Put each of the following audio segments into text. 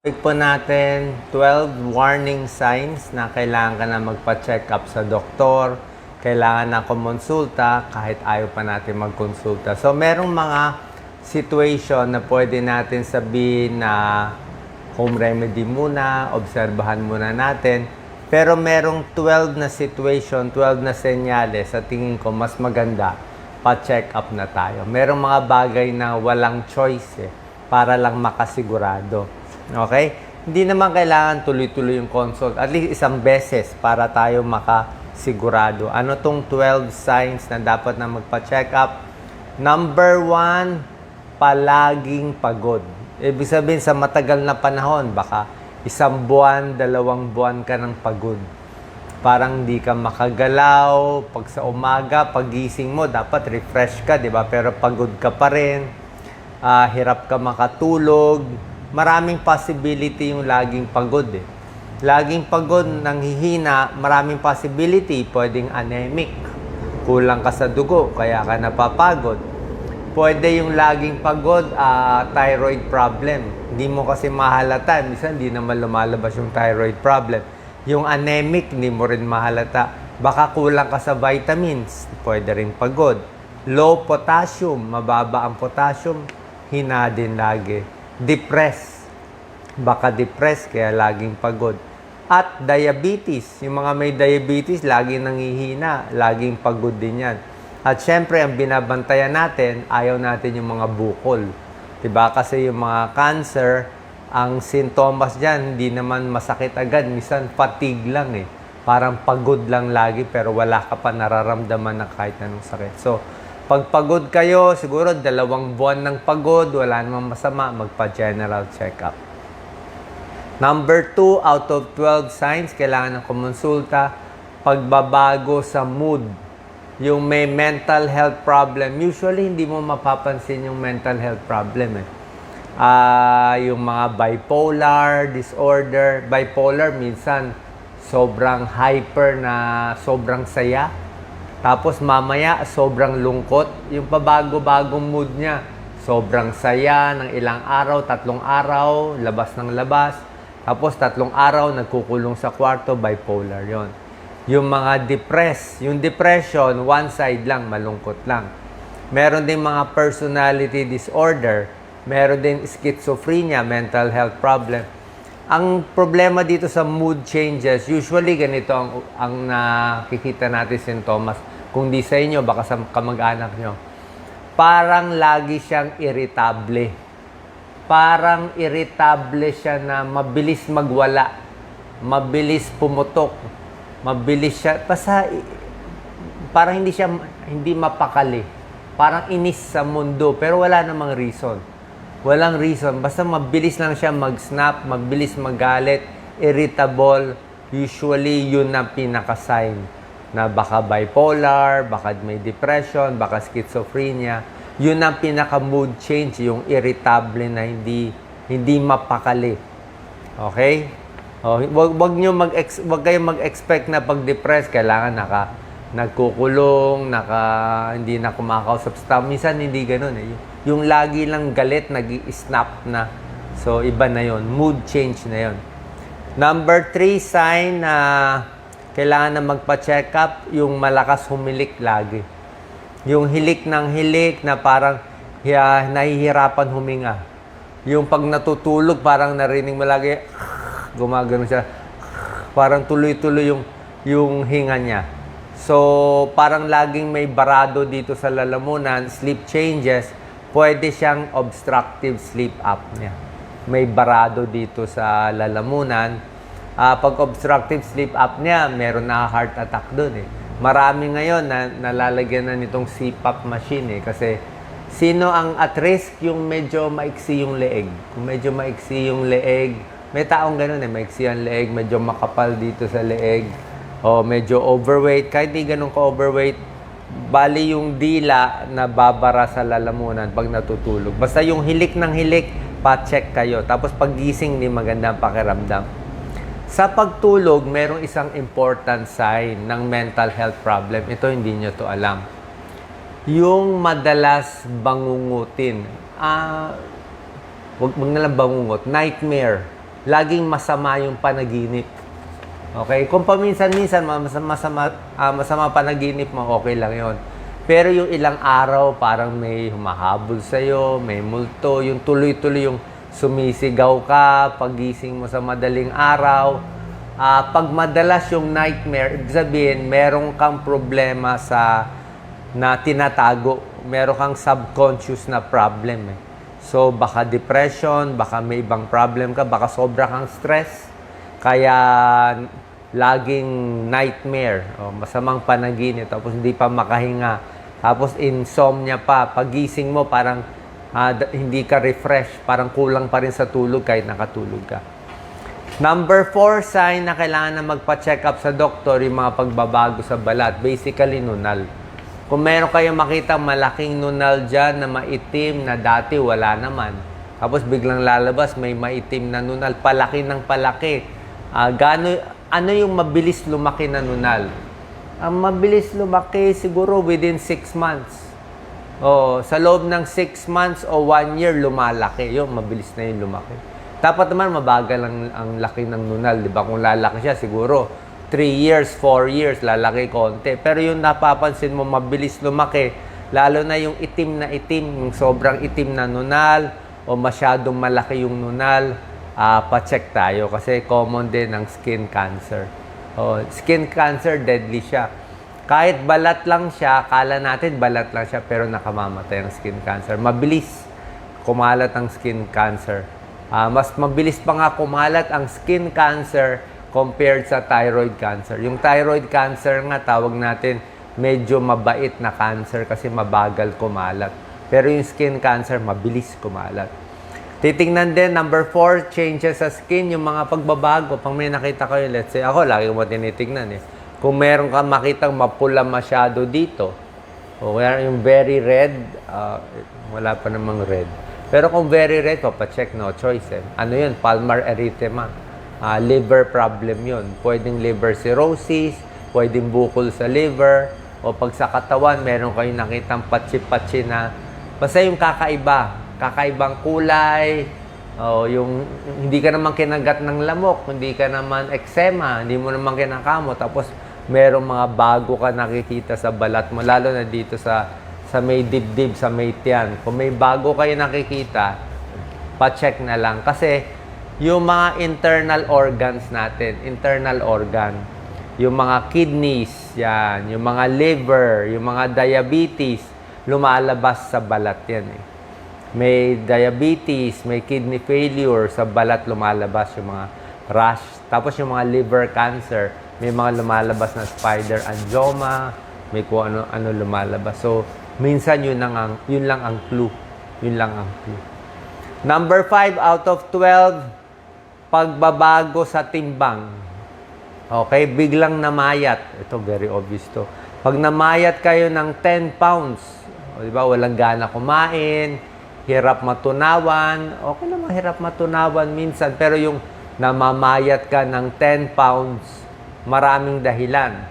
Topic po natin, 12 warning signs na kailangan ka na magpa-check up sa doktor, kailangan na kumonsulta kahit ayaw pa natin magkonsulta. So, merong mga situation na pwede natin sabihin na home remedy muna, obserbahan muna natin. Pero merong 12 na situation, 12 na senyales, sa tingin ko mas maganda pa-check up na tayo. Merong mga bagay na walang choice para lang makasigurado. Okay? Hindi naman kailangan tuloy-tuloy yung consult. At least isang beses para tayo makasigurado. Ano tong 12 signs na dapat na magpa-check up? Number 1, palaging pagod. Ibig sabihin sa matagal na panahon, baka 1 buwan, 2 buwan ka ng pagod. Parang hindi ka makagalaw. Pag sa umaga, pagising mo, dapat refresh ka, di ba? Pero pagod ka pa rin. Hirap ka makatulog. Maraming possibility yung laging pagod Laging pagod, nanghihina, maraming possibility. Pwedeng anemic. Kulang ka sa dugo, kaya ka napapagod. Pwede yung laging pagod, thyroid problem. Hindi mo kasi mahalata. Minsan, hindi naman lumalabas yung thyroid problem. Yung anemic, hindi mo rin mahalata. Baka kulang ka sa vitamins. Pwede rin pagod. Low potassium, mababa ang potassium, hina din lagi. Depressed. Baka depressed, kaya laging pagod. At diabetes. Yung mga may diabetes, laging nangihina. Laging pagod din yan. At syempre, ang binabantayan natin, ayaw natin yung mga bukol. Diba? Kasi yung mga cancer, ang sintomas dyan, hindi naman masakit agad. Minsan, fatigue lang Parang pagod lang lagi, pero wala ka pa nararamdaman na kahit anong sakit. So, pag pagod kayo, siguro 2 buwan ng pagod, wala namang masama, magpa-general check-up. Number 2, out of 12 signs, kailangan ng kumonsulta, pagbabago sa mood. Yung may mental health problem, usually hindi mo mapapansin yung mental health problem yung mga bipolar disorder. Bipolar, minsan sobrang hyper na sobrang saya. Tapos mamaya, sobrang lungkot. Yung pabago-bagong mood niya. Sobrang saya ng ilang araw, 3 araw, labas ng labas. Tapos 3 araw, nagkukulong sa kwarto, bipolar yon. Yung mga depressed. Yung depression, one side lang, malungkot lang. Meron din mga personality disorder. Meron din schizophrenia, mental health problem. Ang problema dito sa mood changes, usually ganito ang nakikita natin sintomas. Kung di sa inyo, baka sa kamag-anak nyo. Parang lagi siyang irritable. Parang irritable siya na mabilis magwala. Mabilis pumutok. Mabilis siya. Parang hindi mapakali. Parang inis sa mundo. Pero wala namang reason. Walang reason. Basta mabilis lang siya mag-snap, mabilis magalit, irritable. Usually, yun ang pinaka-sign na baka bipolar, baka may depression, baka schizophrenia. Yun ang pinaka-mood change, yung irritable na hindi mapakali. Okay? Wag kayong mag-expect na pag depressed, kailangan nagkukulong, hindi na kumakausap sa tao. Minsan hindi ganoon Yung lagi lang galit, nag-i-snap na. So, iba na yon. Mood change na yon. Number 3 sign na kailangan na magpa-check up, yung malakas humilik lagi. Yung hilik ng hilik na parang nahihirapan huminga. Yung pag natutulog, parang narinig mo lagi, gumagano siya. Parang tuloy-tuloy yung hinga niya. So, parang laging may barado dito sa lalamunan, sleep changes, pwede siyang obstructive sleep apnea. May barado dito sa lalamunan. Pag obstructive sleep apnea, meron na heart attack doon Marami ngayon na nalalagyan na nitong CPAP machine kasi sino ang at risk? Yung medyo maiksi yung leeg. Kung medyo maiksi yung leeg, may taong ganun maiksi ang leeg, medyo makapal dito sa leeg, o medyo overweight, kahit di ganun ka-overweight, bali yung dila na babara sa lalamunan pag natutulog. Basta yung hilik ng hilik, pa-check kayo. Tapos paggising, di maganda ang pakiramdam. Sa pagtulog, merong isang important sign ng mental health problem. Ito, hindi nyo to alam. Yung madalas bangungutin. Wag na lang bangungot. Nightmare. laging masama yung panaginip. Okay? Kung paminsan-minsan masama panaginip mo, okay lang yon. Pero yung ilang araw, parang may humahabol sa'yo, may multo, yung tuloy-tuloy yung sumisigaw ka, pagising mo sa madaling araw. Pag madalas yung nightmare, ibig sabihin, meron kang problema na tinatago. Meron kang subconscious na problem. So, baka depression, baka may ibang problem ka, baka sobra kang stress. Kaya, laging nightmare, masamang panaginip, tapos hindi pa makahinga, tapos insomnia pa. Pagising mo, parang hindi ka refresh, parang kulang pa rin sa tulog kahit nakatulog ka. Number 4 sign na kailangan na magpa-check up sa doktor, yung mga pagbabago sa balat. Basically, nunal. Kung meron kayong makita malaking nunal dyan na maitim na dati wala naman. Tapos biglang lalabas, may maitim na nunal. Palaki ng palaki. Ano yung mabilis lumaki na nunal? Ang mabilis lumaki siguro within 6 months. Sa loob ng 6 months o 1 year, lumalaki. Yung mabilis na yung lumaki. Dapat naman mabagal ang laki ng nunal, di ba? Kung lalaki siya, siguro 3 years, 4 years, lalaki konti. Pero yung napapansin mo, mabilis lumaki, lalo na yung itim na itim, yung sobrang itim na nunal, o masyadong malaki yung nunal, pa-check tayo kasi common din ang skin cancer. Skin cancer, deadly siya. Kahit balat lang siya, kala natin balat lang siya, pero nakamamatay ang skin cancer. Mabilis kumalat ang skin cancer. Mas mabilis pa nga kumalat ang skin cancer compared sa thyroid cancer. Yung thyroid cancer nga, tawag natin medyo mabait na cancer kasi mabagal kumalat. Pero yung skin cancer, mabilis kumalat. Titingnan din, number 4, changes sa skin, yung mga pagbabago. Pag may nakita kayo, let's say, ako, lagi ko tinitignan Kung meron ka makitang mapula masyado dito, o kaya yung very red, wala pa namang red. Pero kung very red, papacheck, no choice. Ano yun? Palmar erythema. Liver problem yun. Pwedeng liver cirrhosis, pwedeng bukol sa liver, o pag sa katawan, meron kayong nakitang patsi-patsi na, basta yung kakaibang kulay, o yung hindi ka naman kinagat ng lamok, hindi ka naman eczema, hindi mo naman kinakamot, tapos merong mga bago ka nakikita sa balat mo, lalo na dito sa may dibdib, sa may tiyan. Kung may bago kayo nakikita, pa-check na lang. Kasi yung mga internal organs natin, internal organ, yung mga kidneys, yan, yung mga liver, yung mga diabetes, lumalabas sa balat yan May diabetes, may kidney failure, sa balat lumalabas yung mga rash. Tapos yung mga liver cancer, may mga lumalabas na spider angioma, may kung ano lumalabas. So, minsan yun lang ang clue. Yun lang ang clue. Number 5 out of 12, pagbabago sa timbang. Okay, biglang namayat. Ito, very obvious to. Pag namayat kayo ng 10 pounds, di ba, walang gana kumain, hirap matunawan. Okay naman, hirap matunawan minsan. Pero yung namamayat ka ng 10 pounds, maraming dahilan.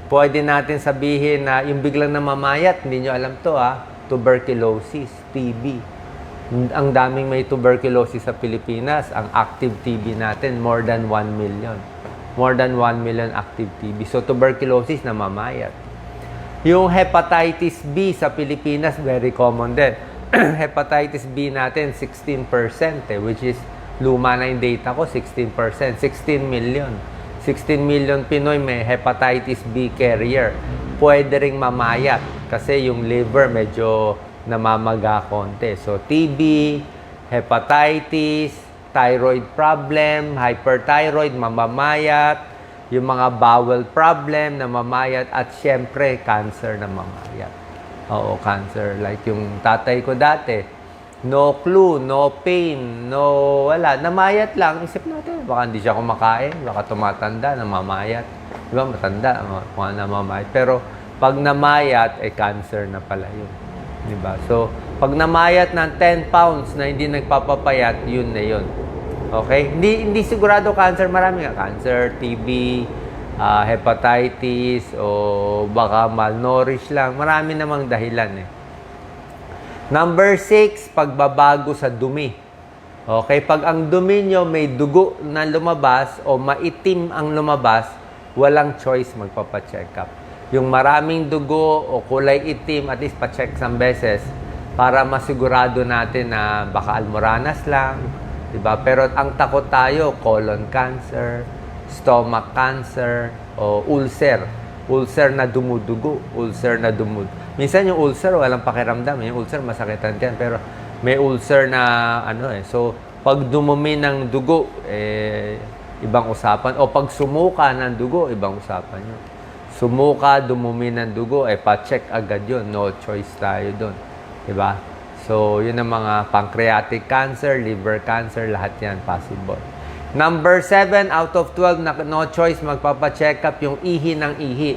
Pwede natin sabihin na yung biglang namamayat, hindi nyo alam to tuberculosis, TB. Ang daming may tuberculosis sa Pilipinas. Ang active TB natin, more than 1 million. More than 1 million active TB. So, tuberculosis, namamayat. Yung hepatitis B sa Pilipinas, very common din. Hepatitis B natin, 16%, which is luma na yung data ko, 16%. 16 million. 16 million Pinoy may hepatitis B carrier. Pwede ring mamayat kasi yung liver medyo namamaga konti. So, TB, hepatitis, thyroid problem, hyperthyroid, mamamayat, yung mga bowel problem, namamayat, at syempre, cancer, namamayat. Oo, cancer. Like yung tatay ko dati, no clue, no pain, no wala. Namayat lang. Isip natin, baka hindi siya kumakain, baka tumatanda, namamayat. Di ba, matanda, mga namamayat. Pero, pag namayat, cancer na pala yun. Di ba? So, pag namayat ng 10 pounds na hindi nagpapapayat, yun na yun. Okay? Hindi sigurado cancer. Marami nga cancer, TB, hepatitis, o baka malnourished lang. Marami namang dahilan Number 6, pagbabago sa dumi. Okay, pag ang dumi nyo may dugo na lumabas o maitim ang lumabas, walang choice magpapacheck up. Yung maraming dugo o kulay itim, at least pa-check isang beses para masigurado natin na baka almoranas lang, diba? Pero ang takot tayo, colon cancer, stomach cancer, o ulcer. Ulcer na dumudugo, ulcer na minsan yung ulcer walang pakiramdam, yung ulcer masakitan yan, pero may ulcer na so pag dumumi ng dugo, ibang usapan. O pag sumuka ng dugo, ibang usapan yun. Sumuka, dumumi ng dugo, pa-check agad yun. No choice tayo doon. Diba? So, yun ang mga pancreatic cancer, liver cancer, lahat yan possible. Number 7 out of 12 na no choice magpapacheck up yung ihi ng ihi.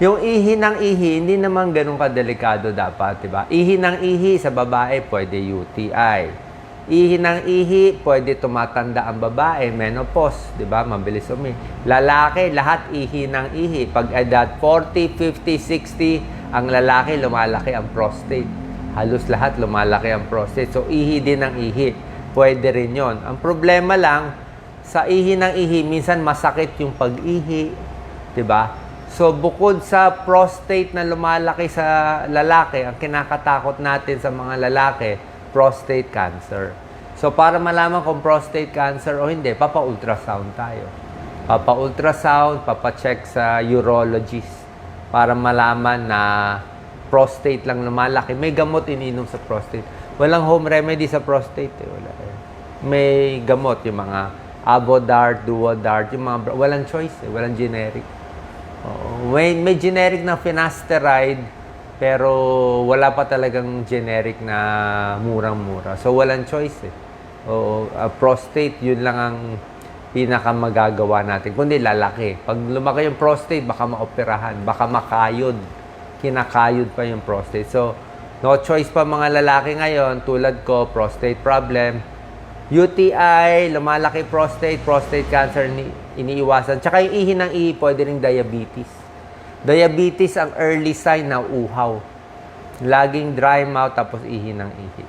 Yung ihi ng ihi, hindi naman ganun kadelikado dapat, diba? Ihi ng ihi sa babae, pwede UTI. Ihi ng ihi, pwede tumatanda ang babae, menopause, di ba? Mabilis Lalaki, lahat ihi ng ihi. Pag edad 40, 50, 60, ang lalaki, lumalaki ang prostate. Halos lahat lumalaki ang prostate. So, ihi din ng ihi. Pwede rin yon. Ang problema lang, sa ihi ng ihi, minsan masakit yung pag-ihi, di ba? So, bukod sa prostate na lumalaki sa lalaki, ang kinakatakot natin sa mga lalaki, prostate cancer. So, para malaman kung prostate cancer o hindi, papa-ultrasound tayo. Papa-ultrasound, papa-check sa urologist para malaman na prostate lang lumalaki. May gamot ininom sa prostate. Walang home remedy sa prostate. Wala. May gamot, yung mga Avodart, Duodart, yung mga, walang choice, walang generic. May generic na finasteride, pero wala pa talagang generic na murang-mura. So, walang choice prostate, yun lang ang pinakamagagawa natin. Kundi lalaki. Pag lumaki yung prostate, baka maoperahan, baka makayod. Kinakayod pa yung prostate. So, no choice pa mga lalaki ngayon, tulad ko, prostate problem, UTI, lumalaki prostate cancer, iniiwasan. Tsaka yung ihi ng ihi, pwede ring diabetes. Diabetes ang early sign na uhaw. Laging dry mouth, tapos ihi ng ihi.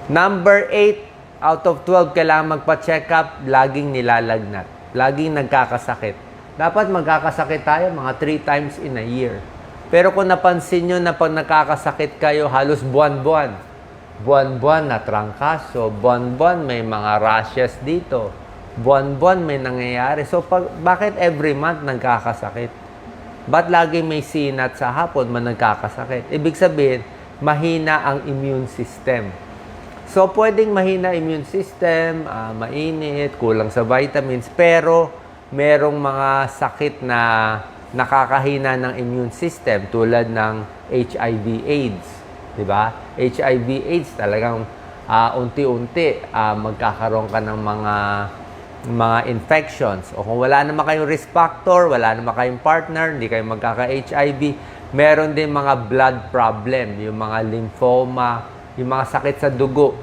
Number 8, out of 12, kailangan magpa-check up, laging nilalagnat. Laging nagkakasakit. Dapat magkakasakit tayo mga 3 times in a year. Pero kung napansin nyo na pag nakakasakit kayo, halos buwan-buwan. Buwan-buwan na trangkaso, buwan-buwan may mga rashes dito, buwan-buwan may nangyayari. So, bakit every month nagkakasakit? Ba't lagi may sinat sa hapon man nagkakasakit? Ibig sabihin, mahina ang immune system. So, pwedeng mahina immune system, mainit, kulang sa vitamins, pero merong mga sakit na nakakahina ng immune system tulad ng HIV/AIDS. Diba? HIV/AIDS talagang unti-unti magkakaroon ka ng mga infections. O kung wala naman kayong risk factor, wala naman kayong partner, hindi kayo magkaka-HIV, meron din mga blood problem, yung mga lymphoma, yung mga sakit sa dugo,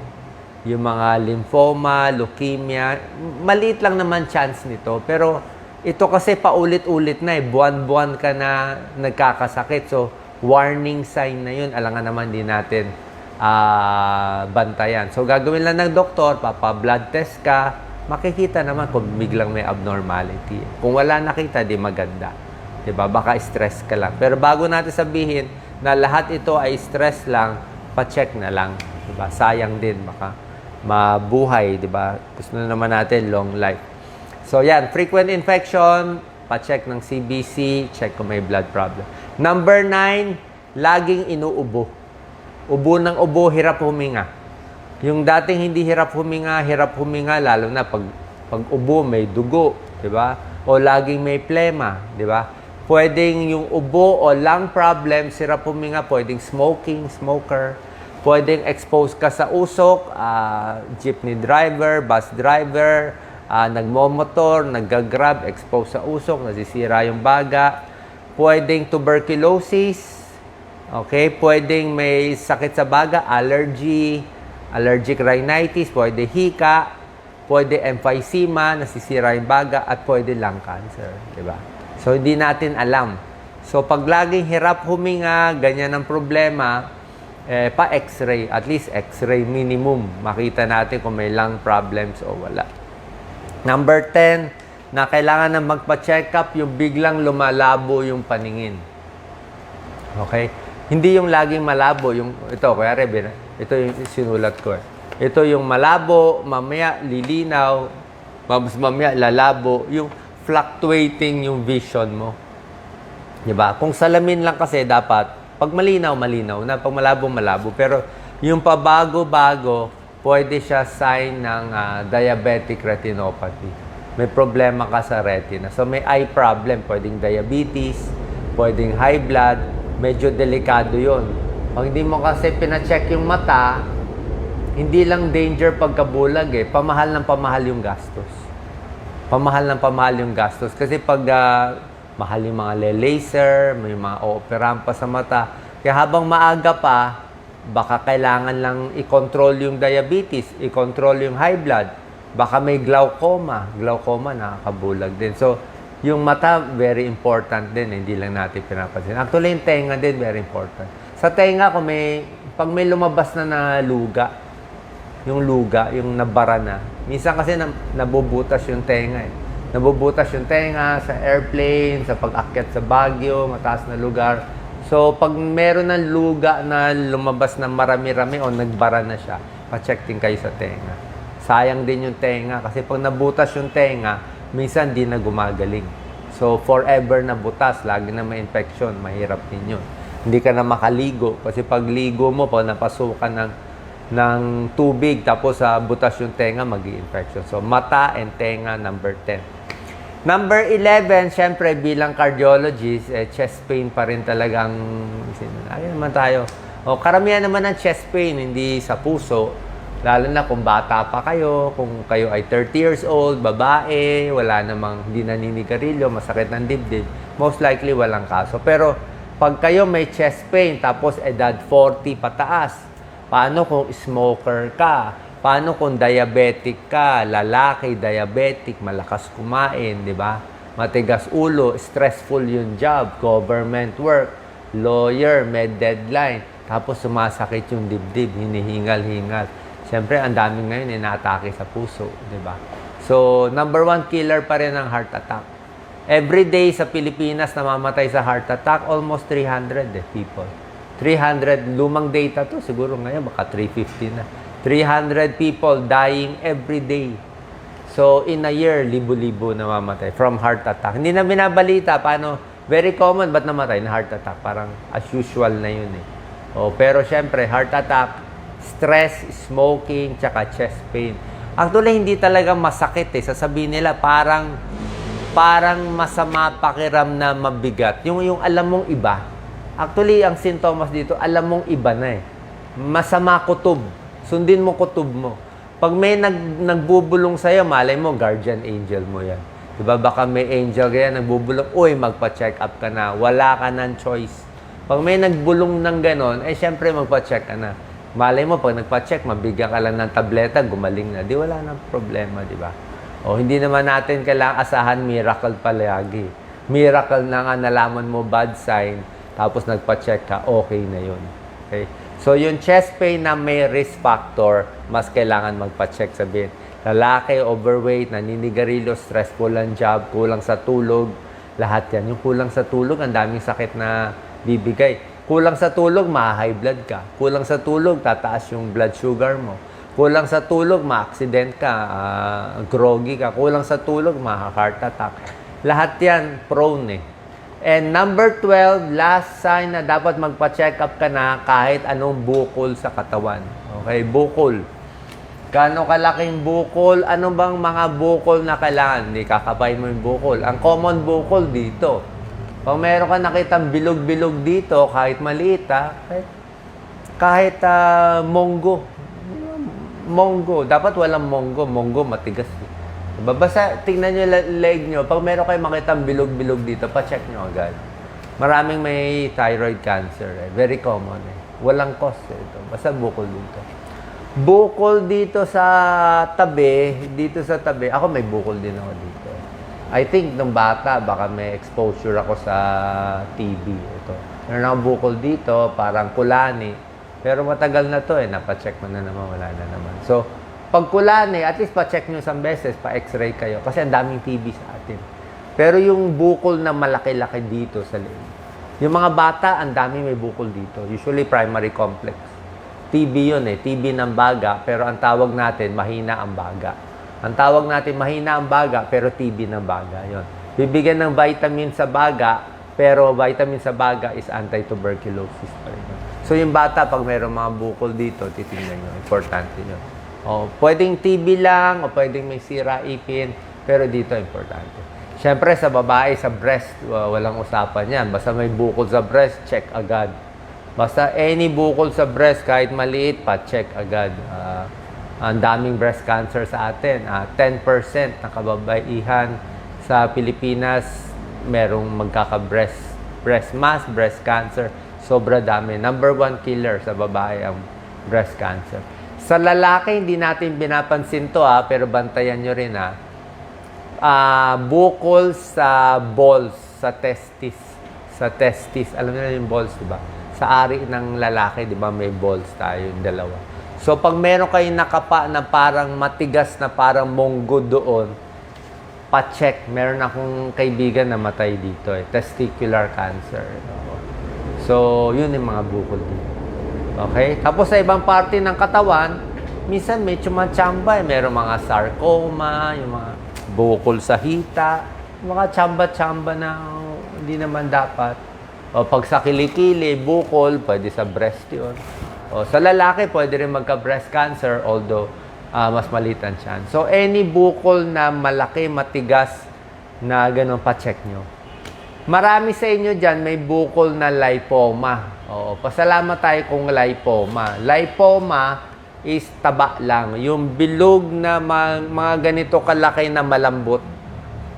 yung mga lymphoma, leukemia. Maliit lang naman chance nito. Pero ito kasi paulit-ulit na buwan-buwan ka na nagkakasakit. So, warning sign na yun. Alangan naman din natin bantayan. So, gagawin lang ng doktor, papa-blood test ka, makikita naman kung biglang may abnormality. Kung wala nakita, di maganda. Diba? Baka stress ka lang. Pero bago natin sabihin na lahat ito ay stress lang, pa-check na lang. Diba? Sayang din. Baka mabuhay. Diba? Gusto na naman natin long life. So, yan. Frequent infection, pa-check ng CBC, check kung may blood problem. Number 9, laging inuubo. Ubo ng ubo, hirap huminga. Yung dating hindi hirap huminga, lalo na pag ubo, may dugo, di ba? O laging may plema, di ba? Pwedeng yung ubo o lung problem, hirap huminga, pwedeng smoker, pwedeng expose ka sa usok, jeepney driver, bus driver, nagmomotor, naggagrab, expose sa usok, nasisira yung baga. Pwedeng tuberculosis, okay? Pwedeng may sakit sa baga, allergic rhinitis, pwede hika, pwede emphysema, nasisira yung baga, at pwede lung cancer, di ba? So, hindi natin alam. So, pag laging hirap huminga, ganyan ang problema, pa-x-ray, at least x-ray minimum. Makita natin kung may lung problems o wala. Number 10, na kailangan na magpa-check up yung biglang lumalabo yung paningin. Okay? Hindi yung laging malabo. Ito, kaya ito yung sinulat ko. Ito yung malabo, mamaya lilinaw, mamaya lalabo, yung fluctuating yung vision mo. Diba? Kung salamin lang kasi dapat, pag malinaw, malinaw na. Pag malabo, malabo. Pero yung pabago-bago, pwede siya sign ng diabetic retinopathy. May problema ka sa retina. So may eye problem. Pwedeng diabetes, pwedeng high blood. Medyo delikado yon. Pag hindi mo kasi pina-check yung mata, hindi lang danger pagkabulag pamahal ng pamahal yung gastos. Pamahal ng pamahal yung gastos. Kasi pag mahal yung mga laser, may mga ooperahan pa sa mata. Kaya habang maaga pa, baka kailangan lang i-control yung diabetes, i-control yung high blood. Baka may glaucoma. Glaucoma, nakakabulag din. So, yung mata, very important din. Hindi lang natin pinapansin. Actually, yung tenga din, very important. Sa tenga, pag may lumabas na luga, yung nabara na. Minsan kasi nabubutas yung tenga Nabubutas yung tenga sa airplane, sa pag-akyat sa Baguio, mataas na lugar. So, pag meron ng luga na lumabas na marami-rami o nagbara na siya, pa-check din kayo sa tenga. Sayang din yung tenga kasi pag nabutas yung tenga, minsan di na gumagaling. So, forever na butas, lagi na may infection, mahirap din yun. Hindi ka na makaligo kasi pag ligo mo, pag napasukan ng tubig, tapos butas yung tenga, mag-i-infection. So, mata and tenga, number 10. Number 11, syempre bilang cardiologist, chest pain pa rin talagang, ayun naman tayo. Karamihan naman ng chest pain, hindi sa puso. Lalo na kung bata pa kayo, kung kayo ay 30 years old, babae, wala namang, hindi naninigarilyo, masakit ng dibdib, most likely walang kaso. Pero pag kayo may chest pain, tapos edad 40 pataas, paano kung smoker ka? Paano kung diabetic ka, lalaki, diabetic, malakas kumain, di ba? Matigas ulo, stressful yung job, government work, lawyer, med deadline, tapos sumasakit yung dibdib, hinihingal-hingal. Siyempre, ang daming ngayon inaatake sa puso, di ba? So, number 1 killer pa rin ang heart attack. Every day sa Pilipinas namamatay sa heart attack, almost 300 people. 300, lumang data to, siguro ngayon baka 350 na. 300 people dying every day. So, in a year, libo-libo namamatay from heart attack. Hindi na binabalita. Paano? Very common, ba't namatay na heart attack? Parang as usual na yun pero syempre, heart attack, stress, smoking, tsaka chest pain. Actually, hindi talaga masakit Sasabihin nila, parang masama pakiram na mabigat. Yung alam mong iba. Actually, ang sintomas dito, alam mong iba na Masama kutob. Sundin mo kutob mo. Pag may nagbubulong sa'yo, malay mo, guardian angel mo yan. Diba? Baka may angel kaya nagbubulong, uy, magpa-check up ka na. Wala ka ng choice. Pag may nagbulong ng ganon, syempre magpa-check ka na. Malay mo, pag nagpa-check, mabigyan ka lang ng tableta, gumaling na. Di wala nang problema, di ba? Hindi naman natin kailangan asahan miracle palagi. Miracle na nga nalaman mo bad sign, tapos nagpa-check ka, okay na yun. Okay? So, yung chest pain na may risk factor, mas kailangan magpa-check sabihin. Lalaki, overweight, naninigarilyo, stressful ang job, kulang sa tulog, lahat yan. Yung kulang sa tulog, ang daming sakit na bibigay. Kulang sa tulog, ma-high blood ka. Kulang sa tulog, tataas yung blood sugar mo. Kulang sa tulog, ma-accident ka, groggy ka. Kulang sa tulog, ma-heart attack. Lahat yan, prone And number 12, last sign na dapat magpa-check up ka na kahit anong bukol sa katawan. Okay, bukol. Gaano kalaking bukol? Ano bang mga bukol na kailangan? Hindi kakabayin mo yung bukol. Ang common bukol dito. Pag meron ka nakitang bilog-bilog dito, kahit maliit kahit monggo. Monggo. Dapat walang monggo. Monggo matigas. Basta tingnan nyo leg nyo. Pag meron kayo makitang bilog-bilog dito, pa-check nyo agad. Maraming may thyroid cancer. Very common. Walang cause ito. Basta bukol dito. Bukol dito sa tabi. Ako may bukol din ako dito. I think nung bata, baka may exposure ako sa TB. Ito. Meron akong bukol dito, parang kulani. Pero matagal na to napacheck mo na naman, wala na naman. So, pag kulani, at least pa-check nyo isang beses, pa-x-ray kayo. Kasi ang daming TB sa atin. Pero yung bukol na malaki-laki dito sa leeg. Yung mga bata, ang dami may bukol dito. Usually primary complex. TB yun TB ng baga, pero ang tawag natin, mahina ang baga. Ang tawag natin, mahina ang baga, pero TB ng baga. Yun. Bibigyan ng vitamin sa baga, pero vitamin sa baga is anti-tuberculosis pa rin. So yung bata, pag mayroong mga bukol dito, titingnan nyo. Importante yun. O, pwedeng TB lang, o pwedeng may sira ipin, pero dito importante. Siyempre, sa babae, sa breast, walang usapan yan. Basta may bukol sa breast, check agad. Basta any bukol sa breast, kahit maliit pa, check agad. Ang daming breast cancer sa atin. 10% ng kababaihan sa Pilipinas, merong breast mass, breast cancer. Sobra dami. Number 1 killer sa babae ang breast cancer. Sa lalaki, hindi natin binapansin to pero bantayan nyo rin bukol sa balls, sa testis. Sa testis. Alam niyo yung balls, di ba? Sa ari ng lalaki, di ba, may balls tayo, yung dalawa. So, pag meron kayong nakapa na parang matigas na parang monggo doon, pa-check. Meron akong kaibigan na matay dito testicular cancer. So, yun yung mga bukol dito. Okay? Tapos sa ibang parte ng katawan, minsan may tsumachamba Merong mga sarcoma, yung mga bukol sa hita, mga tsamba-tsamba na hindi naman dapat. O pag sa kilikili, bukol, pwede sa breast yun. O sa lalaki, pwede rin magka-breast cancer, although mas maliit ang chance. So, any bukol na malaki, matigas, na ganun, pa-check nyo. Marami sa inyo dyan may bukol na lipoma. Oo, pasalamat tayo kung lipoma. Lipoma is taba lang. Yung bilog na mga ganito kalaki na malambot.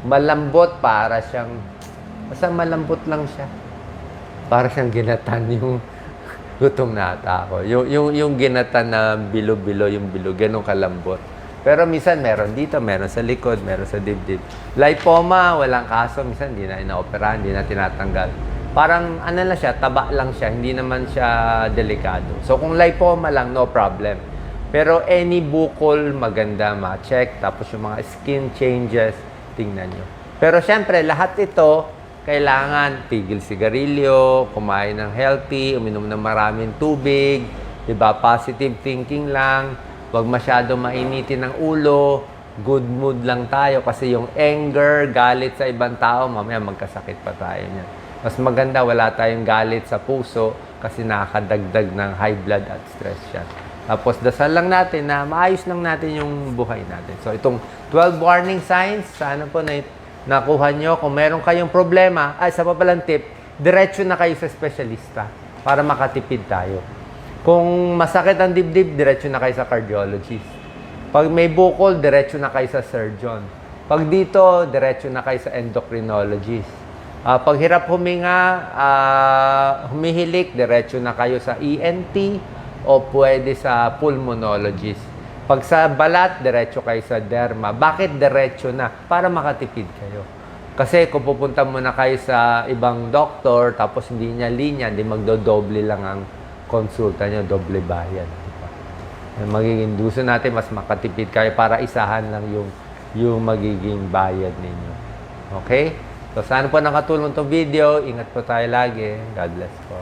Malambot para siyang, basta malambot lang siya. Para siyang ginatan yung gutom na ata ako. Yung ginatan na bilo-bilo, yung bilog, ganun kalambot. Pero minsan meron dito, meron sa likod, meron sa dibdib. Lipoma, walang kaso. Minsan hindi na inaoperahan, hindi na tinatanggal. Parang ano lang siya, taba lang siya. Hindi naman siya delikado. So kung lipoma lang, no problem. Pero any bukol, maganda ma-check. Tapos yung mga skin changes, tingnan nyo. Pero syempre, lahat ito, kailangan tigil sigarilyo, kumain ng healthy, uminom ng maraming tubig, diba? Positive thinking lang. Huwag masyado mainitin ng ulo, good mood lang tayo kasi yung anger, galit sa ibang tao, mamaya magkasakit pa tayo niyan. Mas maganda wala tayong galit sa puso kasi nakakadagdag ng high blood at stress siya. Tapos dasal lang natin na maayos lang natin yung buhay natin. So itong 12 warning signs, sana po na nakuha nyo. Kung meron kayong problema, isa pa palang tip, diretso na kayo sa espesyalista para makatipid tayo. Kung masakit ang dibdib, diretso na kayo sa cardiologist. Pag may bukol, diretso na kayo sa surgeon. Pag dito, diretso na kayo sa endocrinologist. Pag hirap huminga, humihilik, diretso na kayo sa ENT o pwede sa pulmonologist. Pag sa balat, diretso kayo sa derma. Bakit diretso na? Para makatipid kayo. Kasi kung pupunta muna kayo sa ibang doktor, tapos hindi niya linya, hindi magdodoble lang ang konsulta nyo, doble bayad. Diba? Magiging gusto natin mas makatipid kayo para isahan lang yung magiging bayad ninyo. Okay? So, sana po nakatulong itong video. Ingat po tayo lagi. God bless po.